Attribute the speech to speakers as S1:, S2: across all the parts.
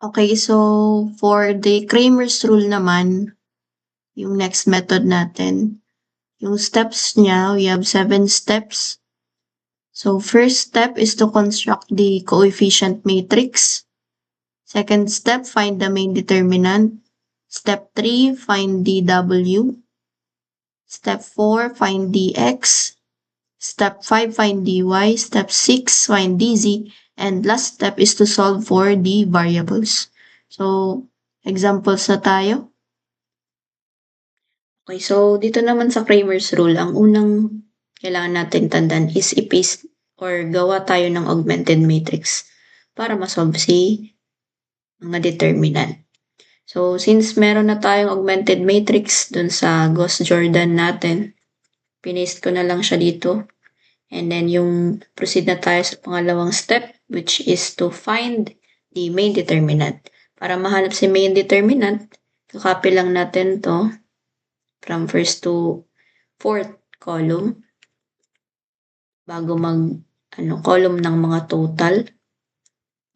S1: Okay, so for the Cramer's rule naman, yung next method natin, yung steps niya, we have 7 steps. So first step is to construct the coefficient matrix. Second step, find the main determinant. Step 3, find dw. Step 4, find dx. Step 5, find dy. Step 6, find dz. And last step is to solve for the variables. So, examples na tayo. Okay, so dito naman sa Cramer's rule, ang unang kailangan natin tandaan is i-paste or gawa tayo ng augmented matrix para masolve si mga determinant. So, since meron na tayong augmented matrix dun sa Gauss-Jordan natin, pinaste ko na lang siya dito. And then, proceed na tayo sa pangalawang step, which is to find the main determinant. Para mahanap si main determinant, kakopy lang natin to from first to fourth column bago column ng mga total.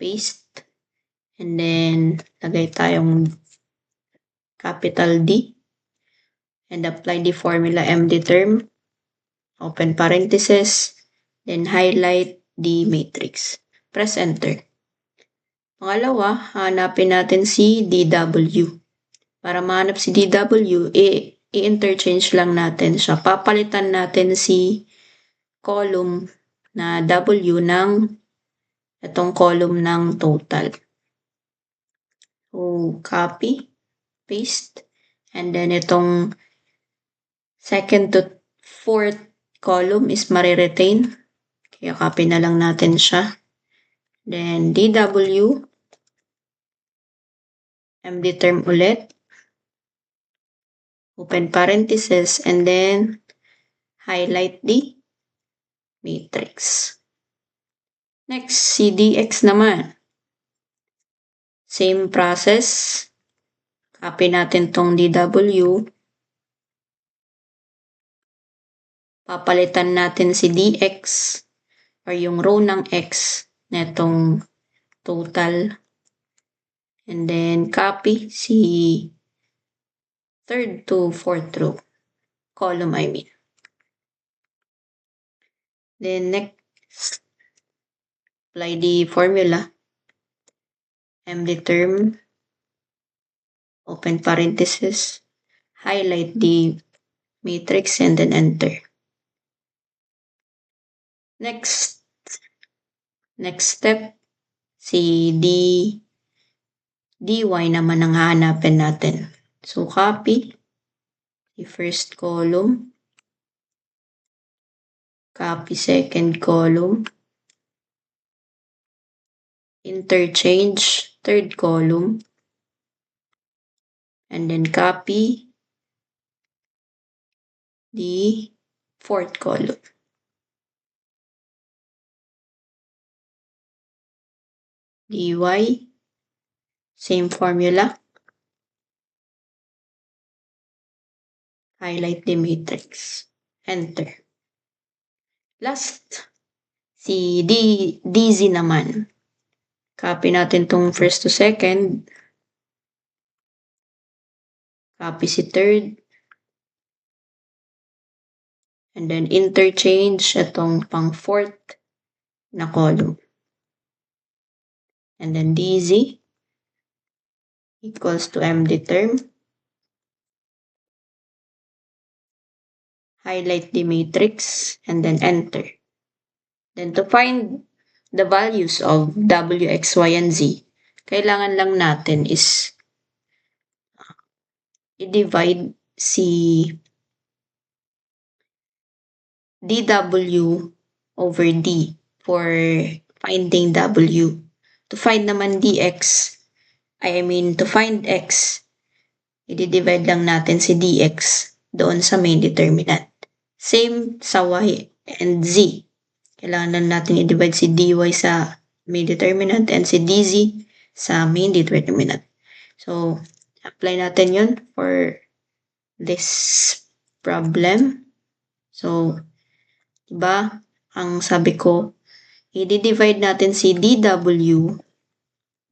S1: Paste. And then, lagay tayong capital D. And apply the formula MDterm. Open parenthesis. Then, highlight the matrix. Press enter. Pangalawa, hanapin natin si DW. Para mahanap si DW, i-interchange lang natin siya. Papalitan natin si column na W ng itong column ng total. So, copy, paste, and then itong second to fourth column is mariretain. Kaya copy na lang natin siya. Then, DW, MDterm ulit. Open parenthesis, and then highlight the matrix. Next, si dx naman. Same process. Copy natin tong dw. Papalitan natin si dx or yung row ng x netong total. And then copy si third to fourth row. Column, I mean. Then next, apply the formula. MDterm, open parenthesis, highlight the matrix, and then enter. Next step, si dy naman ang hahanapin natin. So, copy the first column, copy second column, interchange third column, and then copy the fourth column. dy, same formula. Highlight the matrix. Enter. Last, si dz naman. Copy natin tong first to second. Copy si third. And then interchange itong pang fourth na column. And then dz equals to MDterm. Highlight the matrix and then enter. Then to find the values of w, x, y, and z, kailangan lang natin is i-divide si dw over d for finding w. To find naman dx, to find x, i-divide lang natin si dx doon sa main determinant. Same sa y and z. Kailangan lang natin i-divide si dy sa main determinant and si dz sa main determinant. So, apply natin yun for this problem. So, diba, ang sabi ko, i-divide natin si dw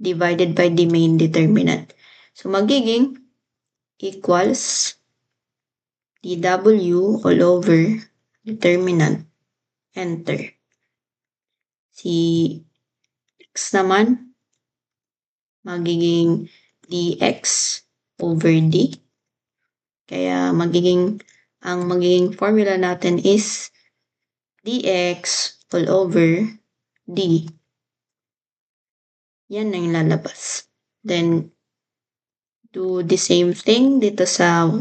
S1: divided by the main determinant. So magiging equals dw all over determinant, enter. Si x naman, magiging dx over d. Kaya ang magiging formula natin is dx all over d. Yan na yung lalabas. Then, do the same thing dito sa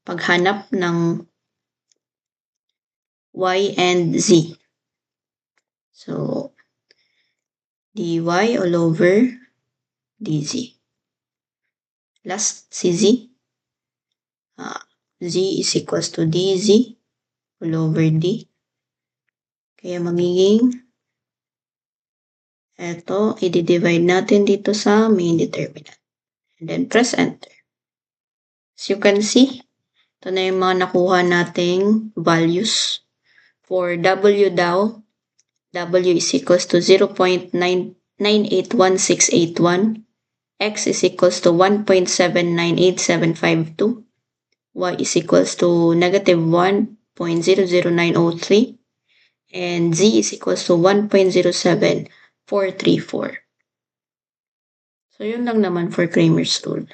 S1: paghanap ng y and z. So, dy all over dz. Last, si z. Z is equals to dz all over d. Kaya magiging eto, i-divide natin dito sa main determinant. And then press enter. As you can see, ito na yung mga nakuha nating values. For W daw, W is equals to 0.981681. X is equals to 1.798752. Y is equals to negative 1.00903. And Z is equals to 1.07434. So, yun lang naman for Cramer's rule.